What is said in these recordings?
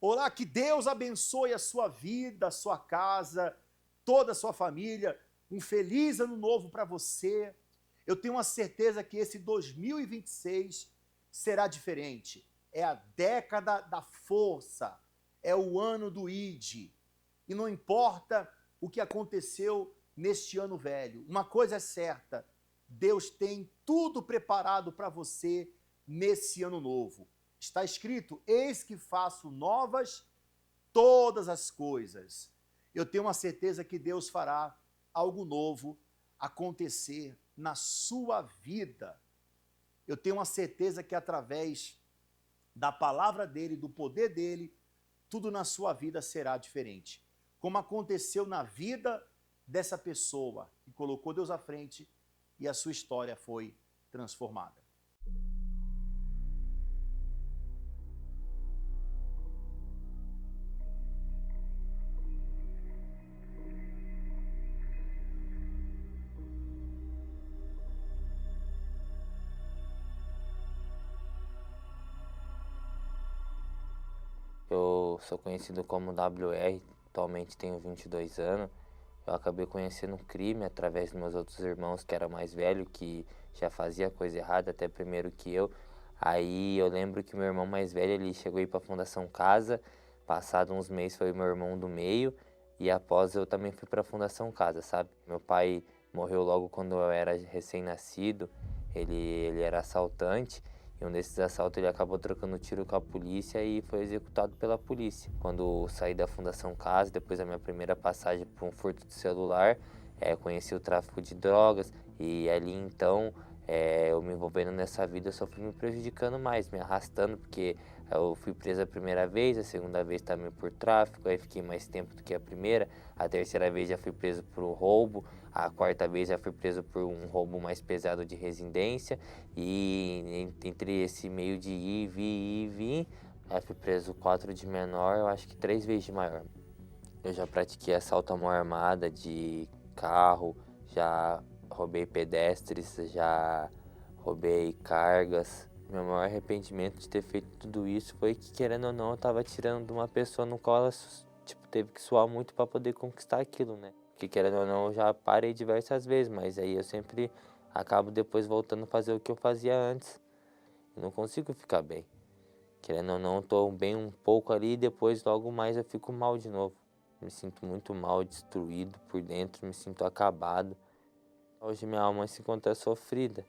Olá, que Deus abençoe a sua vida, a sua casa, toda a sua família. Um feliz ano novo para você. Eu tenho uma certeza que esse 2026 será diferente. É a década da força, é o ano do ID. E não importa o que aconteceu neste ano velho, uma coisa é certa: Deus tem tudo preparado para você nesse ano novo. Está escrito: eis que faço novas todas as coisas. Eu tenho uma certeza que Deus fará algo novo acontecer na sua vida. Eu tenho uma certeza que através da palavra dele, do poder dele, tudo na sua vida será diferente. Como aconteceu na vida dessa pessoa que colocou Deus à frente e a sua história foi transformada. Eu sou conhecido como WR, atualmente tenho 22 anos. Eu acabei conhecendo o crime através dos meus outros irmãos que era mais velho, que já fazia coisa errada até primeiro que eu. Aí eu lembro que meu irmão mais velho, ele chegou a ir para a Fundação Casa, passado uns meses foi meu irmão do meio, e após eu também fui para a Fundação Casa, sabe? Meu pai morreu logo quando eu era recém-nascido, ele era assaltante, e um desses assaltos ele acabou trocando tiro com a polícia e foi executado pela polícia. Quando saí da Fundação Casa, depois da minha primeira passagem por um furto de celular, conheci o tráfico de drogas e ali então eu me envolvendo nessa vida eu só fui me prejudicando mais, me arrastando, porque eu fui preso a primeira vez, a segunda vez também por tráfico, aí fiquei mais tempo do que a primeira, a terceira vez já fui preso por um roubo, a quarta vez já fui preso por um roubo mais pesado de residência, e entre esse meio de ir, vir, fui preso 4 de menor, eu acho que 3 vezes de maior. Eu já pratiquei assalto à mão armada de carro, já roubei pedestres, já roubei cargas. Meu maior arrependimento de ter feito tudo isso foi que, querendo ou não, eu tava tirando de uma pessoa no qual ela, tipo, teve que suar muito para poder conquistar aquilo, né? Porque, querendo ou não, eu já parei diversas vezes, mas aí eu sempre acabo depois voltando a fazer o que eu fazia antes. Eu não consigo ficar bem. Querendo ou não, eu tô bem um pouco ali e depois logo mais eu fico mal de novo. Me sinto muito mal, destruído por dentro, me sinto acabado. Hoje minha alma se encontra sofrida.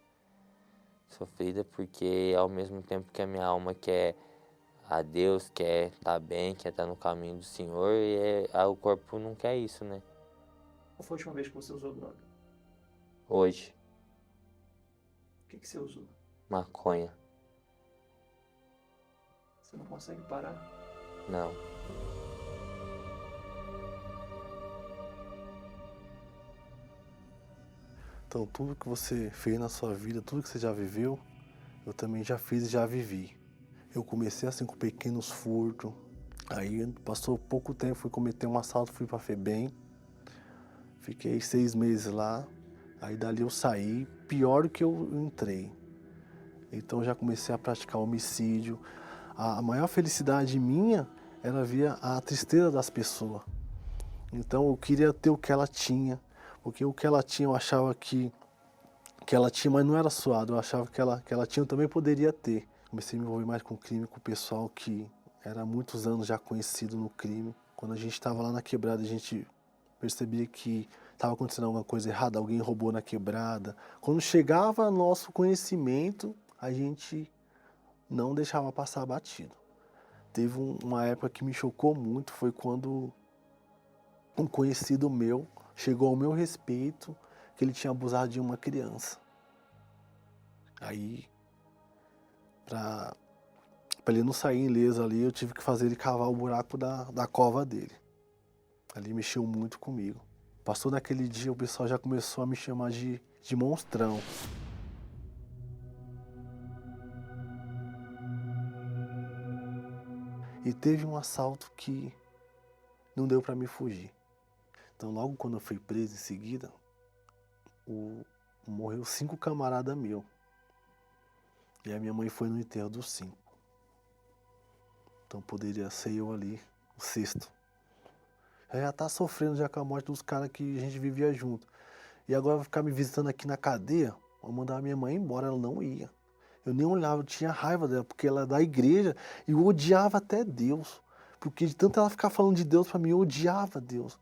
Sofrida porque ao mesmo tempo que a minha alma quer a Deus, quer estar bem, quer estar no caminho do Senhor, o corpo não quer isso, né? Qual foi a última vez que você usou droga? Hoje, O que você usou? maconha, Você não consegue parar? não. Então, tudo que você fez na sua vida, tudo que você já viveu, eu também já fiz e já vivi. Eu comecei assim com pequenos furtos, aí passou pouco tempo, fui cometer um assalto, fui para FEBEM, fiquei 6 meses lá, aí dali eu saí, pior do que eu entrei. Então já comecei a praticar homicídio. A maior felicidade minha era ver a tristeza das pessoas. Então eu queria ter o que ela tinha, porque o que ela tinha eu achava que ela tinha, mas não era suado. Eu achava que ela tinha, eu também poderia ter. Comecei a me envolver mais com o crime, com o pessoal que era há muitos anos já conhecido no crime. Quando a gente estava lá na quebrada, a gente percebia que estava acontecendo alguma coisa errada, alguém roubou na quebrada. Quando chegava nosso conhecimento, a gente não deixava passar batido. Teve uma época que me chocou muito, foi quando um conhecido meu chegou ao meu respeito que ele tinha abusado de uma criança. Aí, para ele não sair ileso ali, eu tive que fazer ele cavar o buraco da cova dele. Ali mexeu muito comigo. Passou daquele dia, o pessoal já começou a me chamar de monstrão. E teve um assalto que não deu para me fugir. Então, logo quando eu fui preso em seguida, morreu 5 camaradas meus. E a minha mãe foi no enterro dos 5. Então poderia ser eu ali, o sexto. Eu já tá sofrendo já com a morte dos caras que a gente vivia junto. E agora vai ficar me visitando aqui na cadeia, vou mandar a minha mãe embora, ela não ia. Eu nem olhava, eu tinha raiva dela, porque ela é da igreja e eu odiava até Deus. Porque de tanto ela ficar falando de Deus pra mim, eu odiava Deus.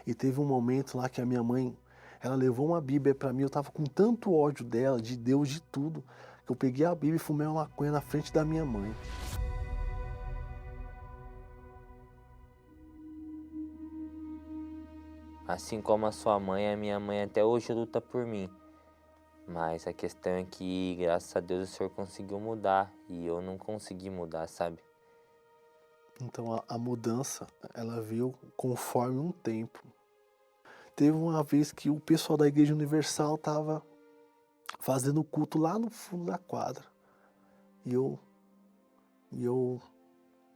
E teve um momento lá que a minha mãe, ela levou uma Bíblia pra mim, eu tava com tanto ódio dela, de Deus, de tudo, que eu peguei a Bíblia e fumei uma maconha na frente da minha mãe. Assim como a sua mãe, a minha mãe até hoje luta por mim. Mas a questão é que, graças a Deus, o senhor conseguiu mudar e eu não consegui mudar, sabe? Então a mudança, ela veio conforme um tempo. Teve uma vez que o pessoal da Igreja Universal estava fazendo culto lá no fundo da quadra. E eu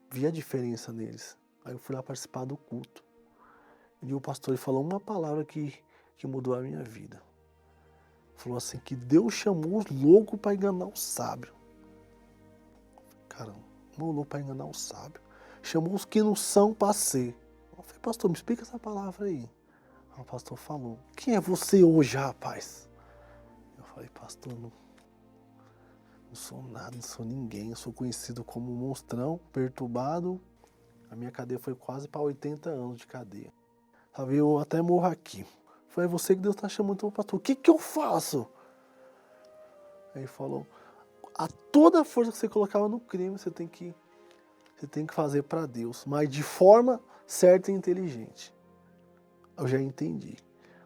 vi a diferença neles. Aí eu fui lá participar do culto. E o pastor falou uma palavra que mudou a minha vida. Falou assim, que Deus chamou os loucos para enganar os sábios. Caramba, chamou o louco para enganar os sábios. Chamou os que não são para ser. Eu falei, pastor, me explica essa palavra aí. Aí o pastor falou, quem é você hoje, rapaz? Eu falei, pastor, não sou nada, não sou ninguém. Eu sou conhecido como um monstrão, perturbado. A minha cadeia foi quase para 80 anos de cadeia. Sabe, eu até morro aqui. Foi você que Deus está chamando, então, pastor, o que eu faço? Aí ele falou, a toda a força que você colocava no crime, você tem que fazer para Deus, mas de forma certa e inteligente. Eu já entendi.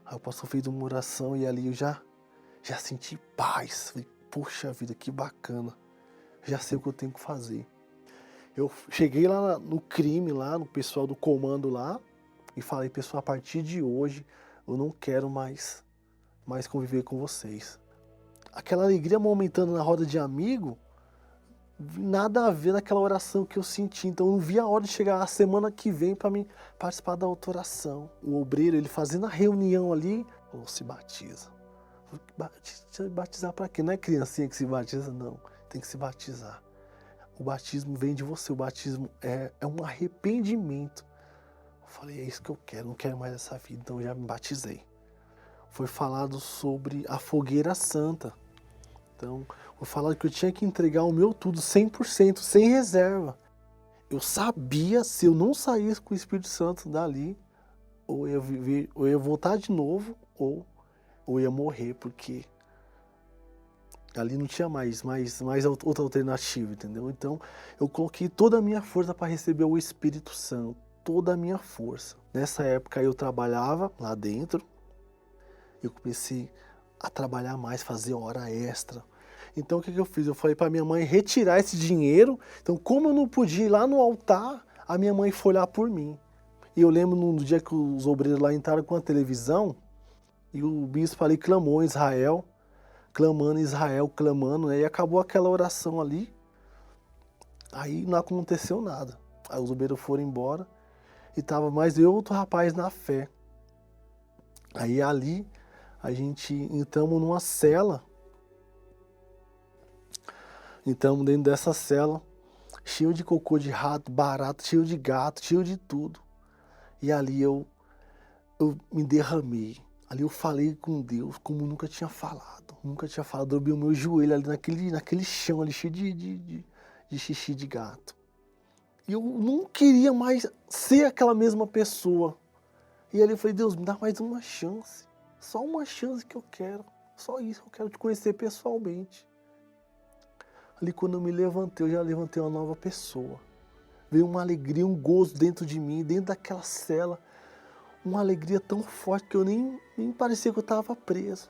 Aí o pastor fez uma oração e ali eu já senti paz. Falei, poxa vida, que bacana. Já sei o que eu tenho que fazer. Eu cheguei lá no crime, lá no pessoal do comando lá, e falei, pessoal, a partir de hoje eu não quero mais conviver com vocês. Aquela alegria momentânea na roda de amigo, nada a ver naquela oração que eu senti. Então eu não vi a hora de chegar a semana que vem para mim participar da outra oração. O obreiro, ele fazendo a reunião ali, falou, se batiza. Batizar para quê? Não é criancinha que se batiza, não. Tem que se batizar. O batismo vem de você, o batismo é um arrependimento. Eu falei, é isso que eu quero, não quero mais essa vida, então eu já me batizei. Foi falado sobre a fogueira santa. Então, foi falado que eu tinha que entregar o meu tudo 100%, sem reserva. Eu sabia, se eu não saísse com o Espírito Santo dali, ou eu ia voltar de novo, ou eu ia morrer, porque ali não tinha mais outra alternativa, entendeu? Então, eu coloquei toda a minha força para receber o Espírito Santo, toda a minha força. Nessa época eu trabalhava lá dentro, eu comecei a trabalhar mais, fazer hora extra. Então o que eu fiz? Eu falei para minha mãe retirar esse dinheiro. Então, como eu não podia ir lá no altar, a minha mãe foi lá por mim. E eu lembro no dia que os obreiros lá entraram com a televisão, e o bispo ali clamou em Israel, clamando, né? E acabou aquela oração ali. Aí não aconteceu nada. Aí os obreiros foram embora e tava mais eu e outro rapaz na fé. Aí ali a gente entramos numa cela. Entramos dentro dessa cela, cheio de cocô de rato, barato, cheio de gato, cheio de tudo. E ali eu me derramei. Ali eu falei com Deus como nunca tinha falado. Dobrei o meu joelho ali naquele chão ali, cheio de xixi de gato. E eu não queria mais ser aquela mesma pessoa. E ali eu falei, Deus, me dá mais uma chance. Só uma chance que eu quero. Só isso, eu quero te conhecer pessoalmente. Ali quando eu me levantei, eu já levantei uma nova pessoa. Veio uma alegria, um gozo dentro de mim, dentro daquela cela. Uma alegria tão forte que eu nem parecia que eu estava preso.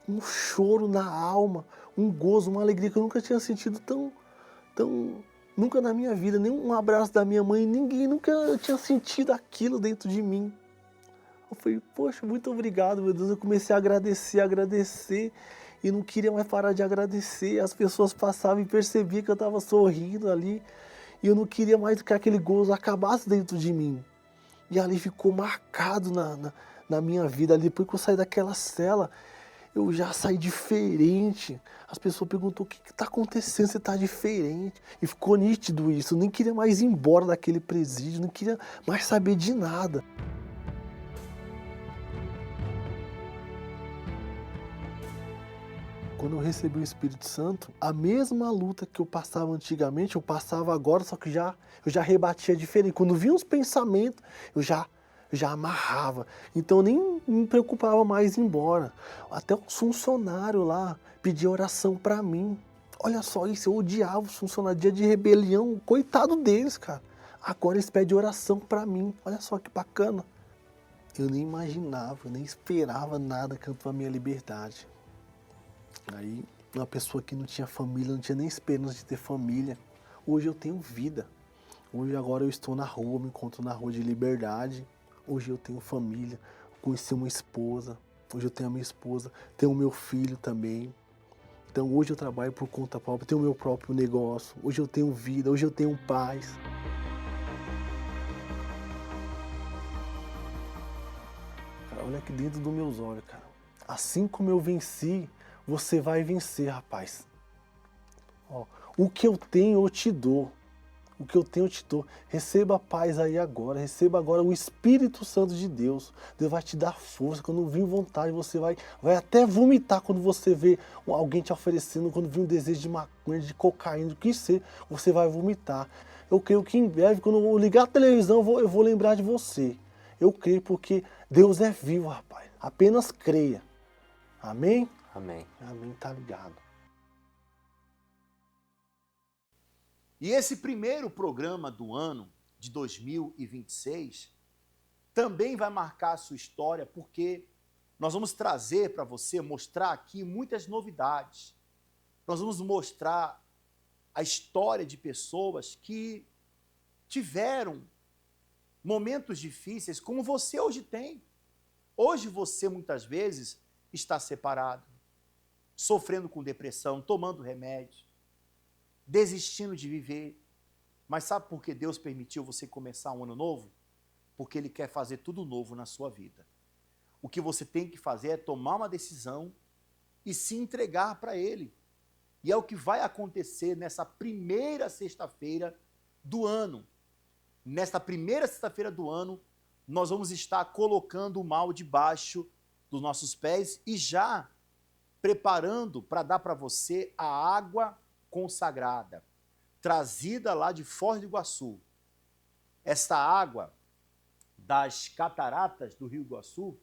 Um choro na alma, um gozo, uma alegria que eu nunca tinha sentido tão nunca na minha vida, nem um abraço da minha mãe, ninguém nunca tinha sentido aquilo dentro de mim. Eu falei, poxa, muito obrigado, meu Deus. Eu comecei a agradecer, e não queria mais parar de agradecer. As pessoas passavam e percebiam que eu estava sorrindo ali, e eu não queria mais que aquele gozo acabasse dentro de mim. E ali ficou marcado na minha vida. Ali, depois que eu saí daquela cela, eu já saí diferente. As pessoas perguntou: o que está acontecendo? Você está diferente. E ficou nítido isso. Eu nem queria mais ir embora daquele presídio, não queria mais saber de nada. Quando eu recebi o Espírito Santo, a mesma luta que eu passava antigamente, eu passava agora, só que eu já rebatia diferente. Quando vinha uns pensamentos, eu já amarrava. Então eu nem me preocupava mais em ir embora. Até os funcionários lá pediam oração para mim. Olha só isso, eu odiava os funcionários, dia de rebelião, coitado deles, cara. Agora eles pedem oração para mim. Olha só que bacana. Eu nem imaginava, eu nem esperava nada quanto à minha liberdade. Aí, uma pessoa que não tinha família, não tinha nem esperança de ter família. Hoje eu tenho vida. Hoje agora eu estou na rua, me encontro na rua de liberdade. Hoje eu tenho família, conheci uma esposa. Hoje eu tenho a minha esposa, tenho o meu filho também. Então hoje eu trabalho por conta própria, tenho o meu próprio negócio. Hoje eu tenho vida, hoje eu tenho paz. Cara, olha aqui dentro dos meus olhos, cara. Assim como eu venci, você vai vencer, rapaz. Ó, o que eu tenho, eu te dou. O que eu tenho, eu te dou. Receba a paz aí agora. Receba agora o Espírito Santo de Deus. Deus vai te dar força. Quando vir vontade, você vai até vomitar quando você vê alguém te oferecendo. Quando vir um desejo de maconha, de cocaína, do que ser, você vai vomitar. Eu creio que em breve, quando eu ligar a televisão, eu vou lembrar de você. Eu creio porque Deus é vivo, rapaz. Apenas creia. Amém? Amém. Amém, tá ligado. E esse primeiro programa do ano de 2026 também vai marcar a sua história, porque nós vamos trazer para você, mostrar aqui muitas novidades. Nós vamos mostrar a história de pessoas que tiveram momentos difíceis, como você hoje tem. Hoje você, muitas vezes, está separado, sofrendo com depressão, tomando remédio, desistindo de viver. Mas sabe por que Deus permitiu você começar um ano novo? Porque Ele quer fazer tudo novo na sua vida. O que você tem que fazer é tomar uma decisão e se entregar para Ele. E é o que vai acontecer nessa primeira sexta-feira do ano. Nesta primeira sexta-feira do ano, nós vamos estar colocando o mal debaixo dos nossos pés e já preparando para dar para você a água consagrada, trazida lá de Foz do Iguaçu. Esta água das cataratas do Rio Iguaçu,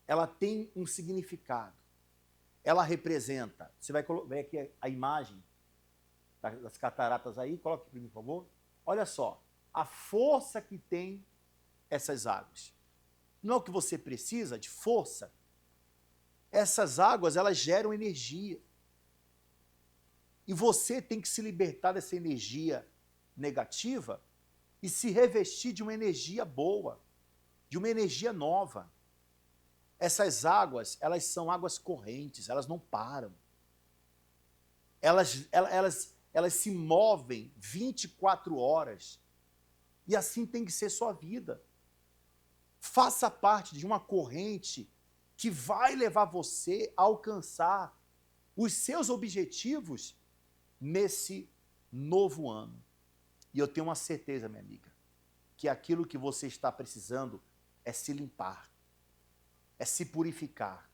ela tem um significado. Ela representa, você vai ver aqui a imagem das cataratas aí, coloque aqui para mim, por favor. Olha só, a força que tem essas águas. Não é o que você precisa de força? Essas águas, elas geram energia. E você tem que se libertar dessa energia negativa e se revestir de uma energia boa, de uma energia nova. Essas águas, elas são águas correntes, elas não param. Elas se movem 24 horas. E assim tem que ser sua vida. Faça parte de uma corrente que vai levar você a alcançar os seus objetivos nesse novo ano. E eu tenho uma certeza, minha amiga, que aquilo que você está precisando é se limpar, é se purificar.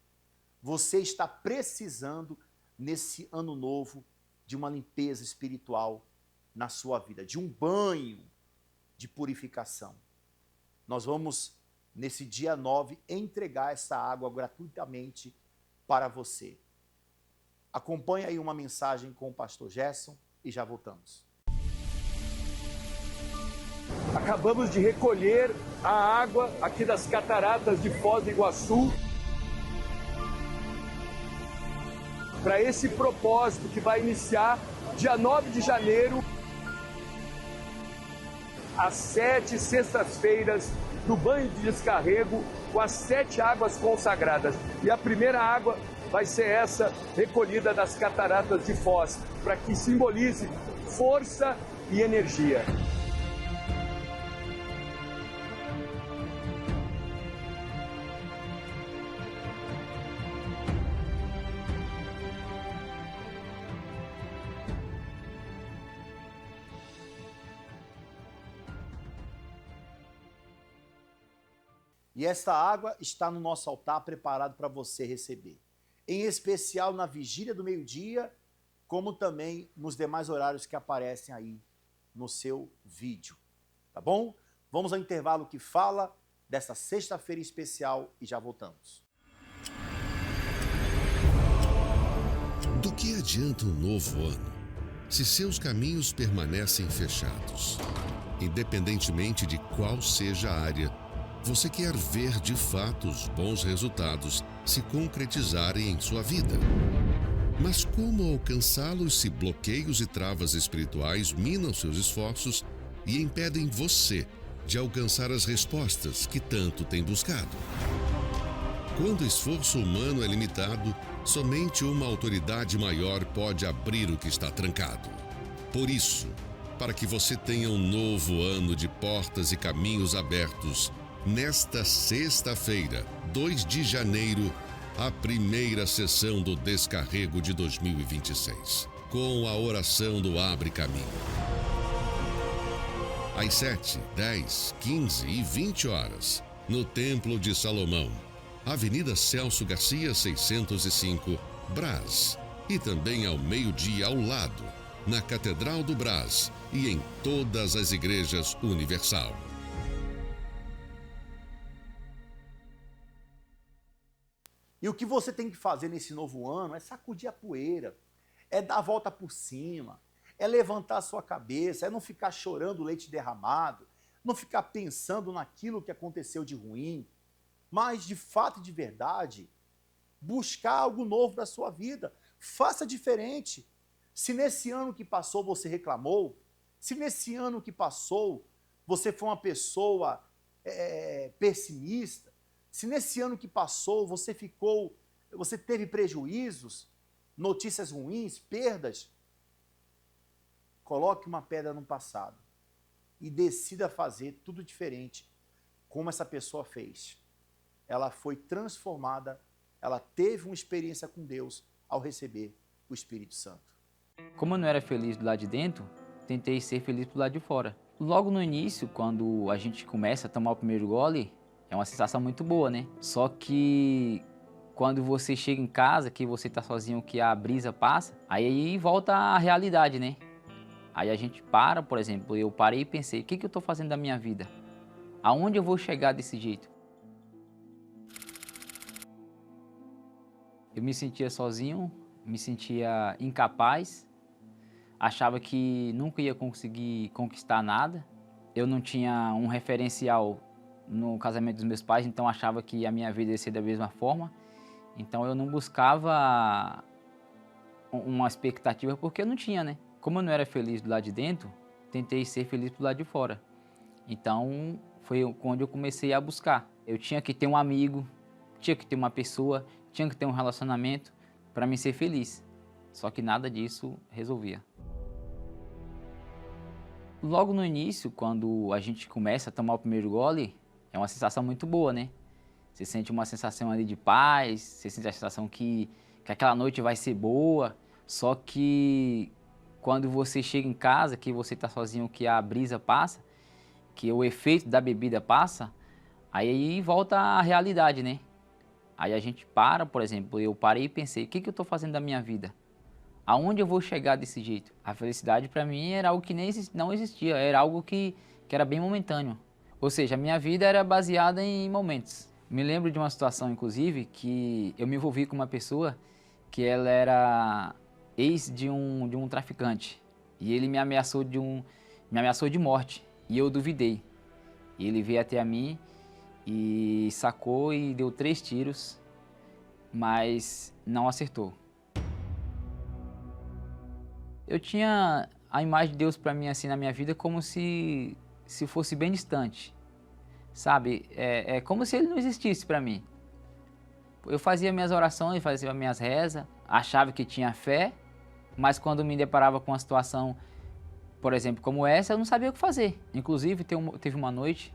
Você está precisando, nesse ano novo, de uma limpeza espiritual na sua vida, de um banho de purificação. Nós vamos, nesse dia 9, entregar essa água gratuitamente para você. Acompanhe aí uma mensagem com o pastor Gerson e já voltamos. Acabamos de recolher a água aqui das cataratas de Foz do Iguaçu para esse propósito que vai iniciar dia 9 de janeiro, às 7 sextas-feiras do banho de descarrego com as 7 águas consagradas. E a primeira água vai ser essa recolhida das cataratas de Foz, para que simbolize força e energia. E esta água está no nosso altar preparado para você receber. Em especial na vigília do meio-dia, como também nos demais horários que aparecem aí no seu vídeo. Tá bom? Vamos ao intervalo que fala desta sexta-feira especial e já voltamos. Do que adianta um novo ano se seus caminhos permanecem fechados? Independentemente de qual seja a área, você quer ver de fato os bons resultados se concretizarem em sua vida. Mas como alcançá-los se bloqueios e travas espirituais minam seus esforços e impedem você de alcançar as respostas que tanto tem buscado? Quando o esforço humano é limitado, somente uma autoridade maior pode abrir o que está trancado. Por isso, para que você tenha um novo ano de portas e caminhos abertos, nesta sexta-feira, 2 de janeiro, a primeira sessão do Descarrego de 2026, com a oração do Abre Caminho. Às 7, 10, 15 e 20 horas, no Templo de Salomão, Avenida Celso Garcia, 605, Brás. E também ao meio-dia ao lado, na Catedral do Brás e em todas as igrejas Universal. E o que você tem que fazer nesse novo ano é sacudir a poeira, é dar a volta por cima, é levantar a sua cabeça, é não ficar chorando leite derramado, não ficar pensando naquilo que aconteceu de ruim, mas de fato e de verdade, buscar algo novo para a sua vida. Faça diferente. Se nesse ano que passou você reclamou, se nesse ano que passou você foi uma pessoa pessimista, se nesse ano que passou você teve prejuízos, notícias ruins, perdas, coloque uma pedra no passado e decida fazer tudo diferente, como essa pessoa fez. Ela foi transformada, ela teve uma experiência com Deus ao receber o Espírito Santo. Como eu não era feliz do lado de dentro, tentei ser feliz do lado de fora. Logo no início, quando a gente começa a tomar o primeiro gole, é uma sensação muito boa, né? Só que quando você chega em casa, que você tá sozinho, que a brisa passa, aí volta a realidade, né? Aí a gente para, por exemplo, eu parei e pensei, o que eu tô fazendo da minha vida? Aonde eu vou chegar desse jeito? Eu me sentia sozinho, me sentia incapaz, achava que nunca ia conseguir conquistar nada. Eu não tinha um referencial no casamento dos meus pais, então achava que a minha vida ia ser da mesma forma. Então eu não buscava uma expectativa porque eu não tinha, né? Como eu não era feliz do lado de dentro, tentei ser feliz do lado de fora. Então foi onde eu comecei a buscar. Eu tinha que ter um amigo, tinha que ter uma pessoa, tinha que ter um relacionamento para me ser feliz. Só que nada disso resolvia. Logo no início, quando a gente começa a tomar o primeiro gole, é uma sensação muito boa, né? Você sente uma sensação ali de paz, você sente a sensação que aquela noite vai ser boa, só que quando você chega em casa, que você está sozinho, que a brisa passa, que o efeito da bebida passa, aí volta a realidade, né? Aí a gente para, por exemplo, eu parei e pensei, o que eu estou fazendo da minha vida? Aonde eu vou chegar desse jeito? A felicidade para mim era algo que não existia, era algo que era bem momentâneo. Ou seja, a minha vida era baseada em momentos. Me lembro de uma situação, inclusive, que eu me envolvi com uma pessoa que ela era ex de um traficante. E ele me ameaçou de morte. E eu duvidei. E ele veio até a mim e sacou e deu 3 tiros, mas não acertou. Eu tinha a imagem de Deus para mim assim na minha vida como se fosse bem distante, sabe? É como se ele não existisse para mim. Eu fazia minhas orações, fazia minhas rezas, achava que tinha fé, mas quando me deparava com uma situação, por exemplo, como essa, eu não sabia o que fazer. Inclusive, teve uma noite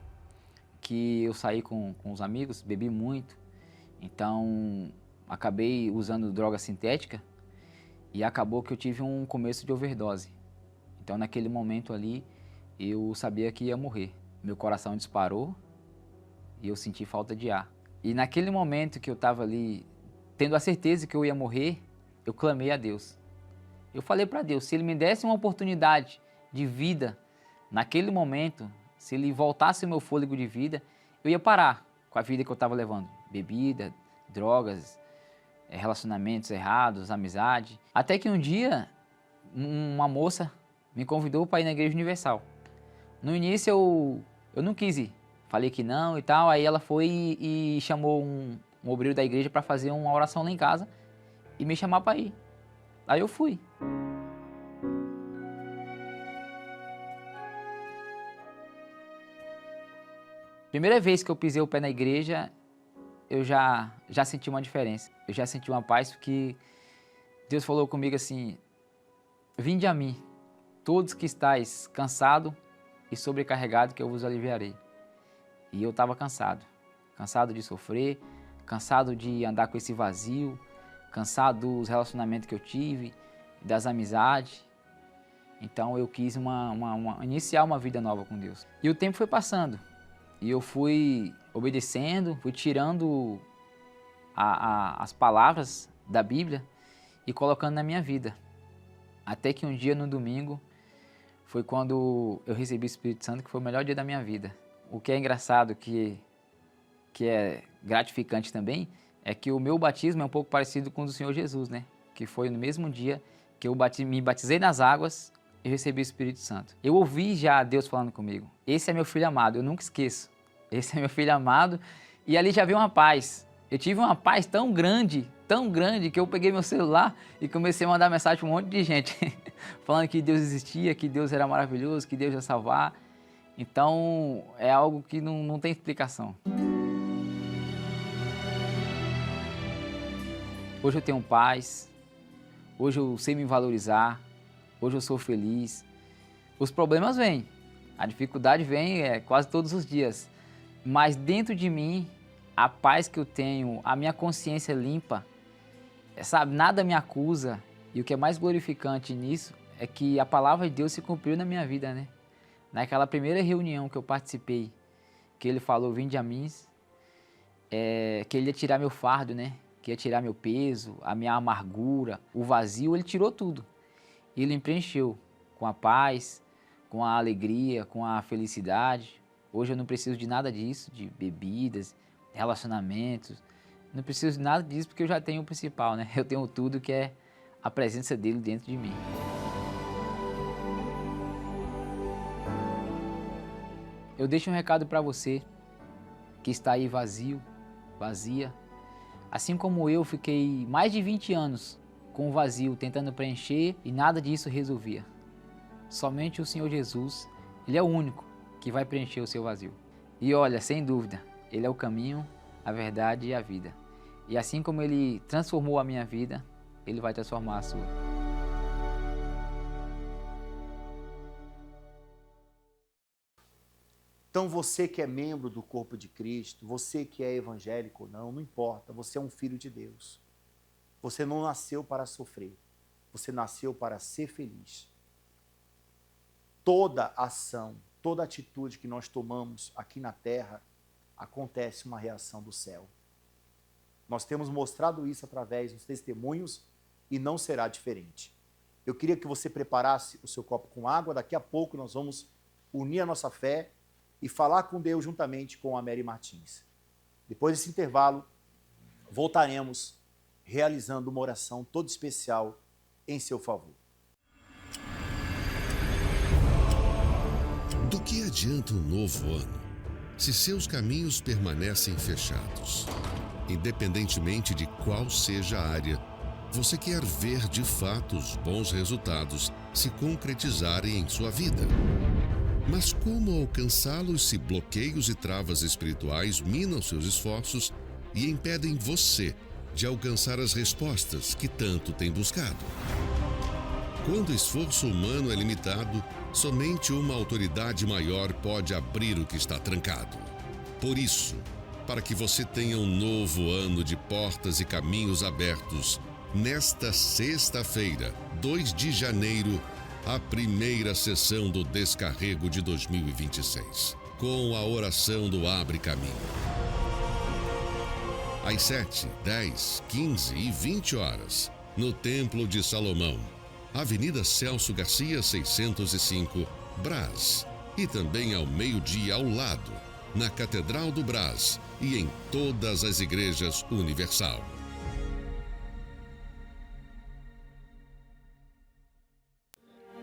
que eu saí com os amigos, bebi muito, então acabei usando droga sintética e acabou que eu tive um começo de overdose. Então naquele momento ali eu sabia que ia morrer. Meu coração disparou, e eu senti falta de ar. E naquele momento que eu estava ali, tendo a certeza que eu ia morrer, eu clamei a Deus. Eu falei para Deus, se Ele me desse uma oportunidade de vida naquele momento, se Ele voltasse o meu fôlego de vida, eu ia parar com a vida que eu estava levando. Bebida, drogas, relacionamentos errados, amizade. Até que um dia, uma moça me convidou para ir na Igreja Universal. No início eu não quis ir, falei que não e tal, aí ela foi e chamou um obreiro da igreja para fazer uma oração lá em casa e me chamar para ir. Aí eu fui. Primeira vez que eu pisei o pé na igreja, eu já senti uma diferença. Eu já senti uma paz, porque Deus falou comigo assim, vinde a mim, todos que estáis cansados e sobrecarregados, que eu vos aliviarei. E eu estava cansado de sofrer, cansado de andar com esse vazio, cansado dos relacionamentos que eu tive, das amizades. Então eu quis iniciar uma vida nova com Deus. E o tempo foi passando, e eu fui obedecendo, fui tirando as palavras da Bíblia e colocando na minha vida. Até que um dia, no domingo, foi quando eu recebi o Espírito Santo, que foi o melhor dia da minha vida. O que é engraçado, que é gratificante também, é que o meu batismo é um pouco parecido com o do Senhor Jesus, né? Que foi no mesmo dia que eu me batizei nas águas e recebi o Espírito Santo. Eu ouvi já Deus falando comigo, esse é meu filho amado, eu nunca esqueço. Esse é meu filho amado, e ali já veio uma paz. Eu tive uma paz tão grande, que eu peguei meu celular e comecei a mandar mensagem para um monte de gente, falando que Deus existia, que Deus era maravilhoso, que Deus ia salvar. Então, é algo que não tem explicação. Hoje eu tenho paz, hoje eu sei me valorizar, hoje eu sou feliz. Os problemas vêm, a dificuldade vem quase todos os dias, mas dentro de mim, a paz que eu tenho, a minha consciência limpa, sabe, nada me acusa. E o que é mais glorificante nisso é que a palavra de Deus se cumpriu na minha vida, né? Naquela primeira reunião que eu participei, que ele falou, vinde a mim, que ele ia tirar meu fardo, né? Que ia tirar meu peso, a minha amargura, o vazio, ele tirou tudo. E ele me preencheu com a paz, com a alegria, com a felicidade. Hoje eu não preciso de nada disso, de bebidas, relacionamentos. Não preciso de nada disso porque eu já tenho o principal, né? Eu tenho tudo, que é a presença dele dentro de mim. Eu deixo um recado para você que está aí vazio, vazia. Assim como eu fiquei mais de 20 anos com o vazio, tentando preencher e nada disso resolvia. Somente o Senhor Jesus, Ele é o único que vai preencher o seu vazio. E olha, sem dúvida, Ele é o caminho, a verdade e a vida. E assim como Ele transformou a minha vida, Ele vai transformar a sua. Então você que é membro do corpo de Cristo, você que é evangélico ou não importa, você é um filho de Deus. Você não nasceu para sofrer, você nasceu para ser feliz. Toda ação, toda atitude que nós tomamos aqui na terra, acontece uma reação do céu. Nós temos mostrado isso através dos testemunhos e não será diferente. Eu queria que você preparasse o seu copo com água, daqui a pouco nós vamos unir a nossa fé e falar com Deus juntamente com a Mary Martins. Depois desse intervalo, voltaremos realizando uma oração toda especial em seu favor. Do que adianta um novo ano se seus caminhos permanecem fechados? Independentemente de qual seja a área, você quer ver de fato os bons resultados se concretizarem em sua vida. Mas como alcançá-los se bloqueios e travas espirituais minam seus esforços e impedem você de alcançar as respostas que tanto tem buscado? Quando o esforço humano é limitado, somente uma autoridade maior pode abrir o que está trancado. Por isso, para que você tenha um novo ano de portas e caminhos abertos, nesta sexta-feira, 2 de janeiro, a primeira sessão do Descarrego de 2026. com a oração do Abre Caminho. Às 7, 10, 15 e 20 horas, no Templo de Salomão, Avenida Celso Garcia, 605, Brás. E também ao meio-dia ao lado, na Catedral do Brás e em todas as igrejas Universal.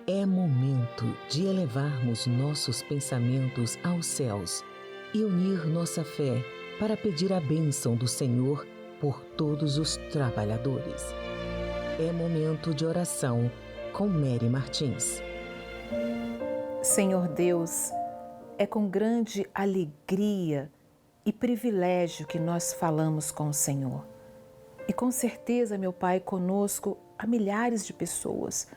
É momento de elevarmos nossos pensamentos aos céus e unir nossa fé para pedir a bênção do Senhor por todos os trabalhadores. É momento de oração com Mary Martins. Senhor Deus, é com grande alegria e privilégio que nós falamos com o Senhor. E com certeza, meu Pai, conosco há milhares de pessoas.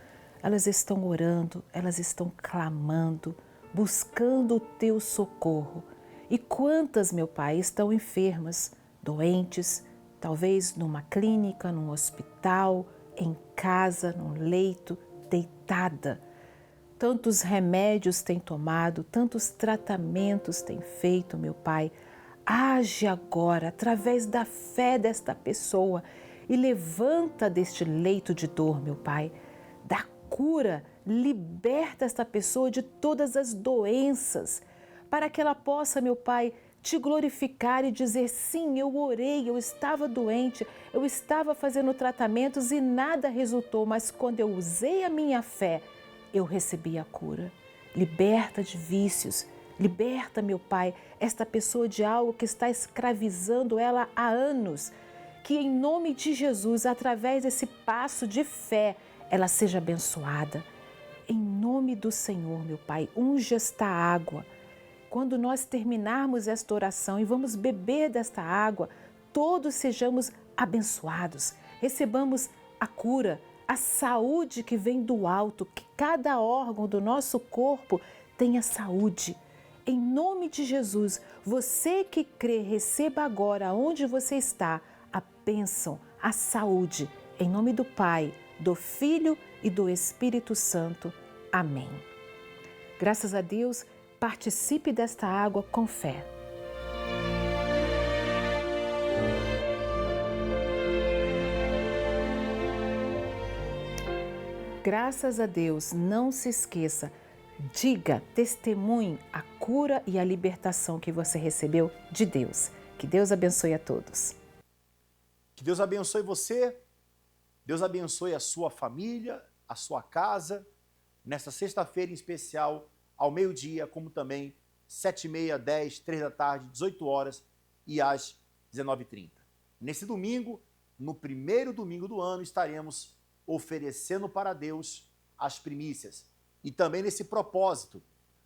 Elas estão orando, elas estão clamando, buscando o Teu socorro. E quantas, meu Pai, estão enfermas, doentes, talvez numa clínica, num hospital, em casa, num leito, deitada. Tantos remédios têm tomado, tantos tratamentos têm feito, meu Pai. Age agora, através da fé desta pessoa e levanta deste leito de dor, meu Pai. Dá cura, liberta esta pessoa de todas as doenças, para que ela possa, meu Pai, Te glorificar e dizer, sim, eu orei, eu estava doente, eu estava fazendo tratamentos e nada resultou, mas quando eu usei a minha fé, eu recebi a cura. Liberta de vícios, liberta, meu Pai, esta pessoa de algo que está escravizando ela há anos. Que em nome de Jesus, através desse passo de fé, ela seja abençoada. Em nome do Senhor, meu Pai, unge esta água. Quando nós terminarmos esta oração e vamos beber desta água, todos sejamos abençoados, recebamos a cura, a saúde que vem do alto, que cada órgão do nosso corpo tenha saúde. Em nome de Jesus, você que crê, receba agora, onde você está, a bênção, a saúde. Em nome do Pai, do Filho e do Espírito Santo. Amém. Graças a Deus, participe desta água com fé. Graças a Deus, não se esqueça, diga, testemunhe a cura e a libertação que você recebeu de Deus. Que Deus abençoe a todos. Que Deus abençoe você, Deus abençoe a sua família, a sua casa, nesta sexta-feira em especial, ao meio-dia, como também 7h30, 10, 3 da tarde, 18 horas e às 19h30. Nesse domingo, no primeiro domingo do ano, estaremos oferecendo para Deus as primícias. E também nesse propósito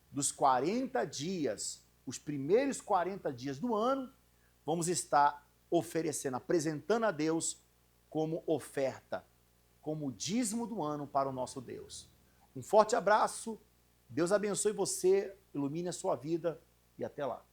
dos 40 dias, os primeiros 40 dias do ano, vamos estar oferecendo, apresentando a Deus como oferta, como dízimo do ano para o nosso Deus. Um forte abraço, Deus abençoe você, ilumine a sua vida e até lá.